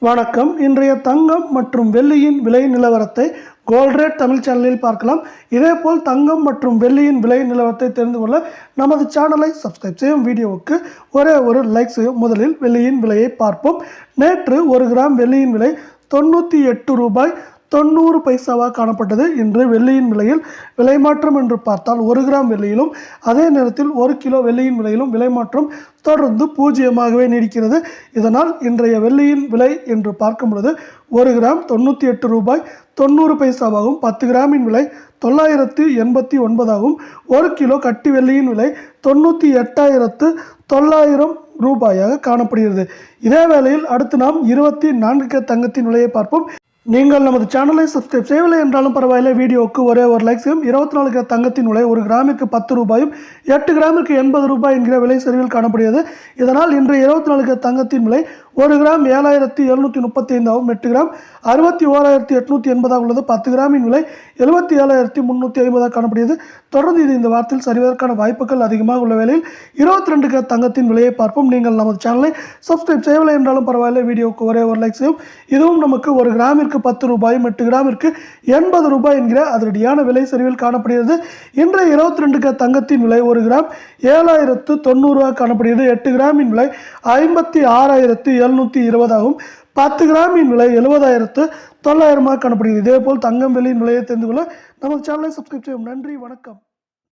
வணக்கம். இன்றைய தங்கம் மற்றும் வெள்ளியின் விலை நிலவரத்தை கோல்ட் ரேட் தமிழ் சேனலில் பார்க்கலாம். இதேபோல் தங்கம் மற்றும் வெள்ளியின் விலை நிலவரத்தை தெரிந்து கொள்ள நமது சேனலை சப்ஸ்கிரைப் செய்யும். வீடியோவுக்கு ஒரு லைக் செய்யும். முதலில் வெள்ளியின் விலையை பார்ப்போம். நேற்று 1 கிராம் வெள்ளியின் விலை 98 ரூபாய் 90 பைசாவாக காணப்பட்டது. இன்று வெள்ளியின் விலையில் விலை மாற்றம் என்று பார்த்தால் 1 கிராம் வெள்ளியிலும் அதே நேரத்தில் 1 கிலோ வெள்ளியின் விலையிலும் விலை மாற்றம் தொடர்ந்து பூஜ்ஜியமாகவே நீடிக்கிறது. இதனால் இன்றைய வெள்ளியின் விலை என்று பார்க்கும் பொழுது 1 கிராம் 98 ரூபாய் 90 பைசாவாகவும் 10 கிராமின் விலை 989ஆகவும் 1 கிலோ கட்டி வெள்ளியின் விலை 98,900 ரூபாயாக காணப்படுகிறது. இதே வேளையில் அடுத்து நாம் 24 தங்கத்தின் விலையை பார்ப்போம். நீங்கள் நமது சேனலை சப்ஸ்கிரைப் செய்யவில்லை என்றாலும் பரவாயில்லை, வீடியோவுக்கு ஒரு லைக் செய்யும். 24 தங்கத்தின் விலை 1 கிராமிற்கு 10 ரூபாயும் 8 கிராமிற்கு 80 ரூபாய் என்கிற விலை சரிவில் காணப்படுகிறது. இதனால் இன்றைய 24 தங்கத்தின் விலை 1 கிராம் 7,735ஆகவும் 8 கிராம் 61,880ஆக உள்ளது. 10 கிராமின் விலை 77,350ஆக காணப்படுகிறது. தொடர்ந்து இது இந்த வாரத்தில் சரிவதற்கான வாய்ப்புகள் அதிகமாக உள்ள வேளையில் 22 தங்கத்தின் விலையை பார்ப்போம். நீங்கள் நமது சேனலை சப்ஸ்கிரைப் செய்யவில்லை என்றாலும் பரவாயில்லை, வீடியோவுக்கு ஒரு லைக் செய்யும். இதுவும் நமக்கு 1 கிராமிற்கு 10 ரூபாயும் 8 கிராமிற்கு 80 ரூபாய் என்கிற அதிரடியான விலை சரிவில் காணப்படுகிறது. இன்றைய 22 தங்கத்தின் விலை 1 கிராம் 7,090 காணப்படுகிறது. 8 கிராமின் விலை 56,720ஆகவும் 10 கிராமின் விலை 70,900 காணப்படுகிறது. இதேபோல் தங்கம் வெள்ளியின் விலையை தெரிந்து கொள்ள நமது சேனலை சப்ஸ்கிரைப் செய்யும். நன்றி, வணக்கம்.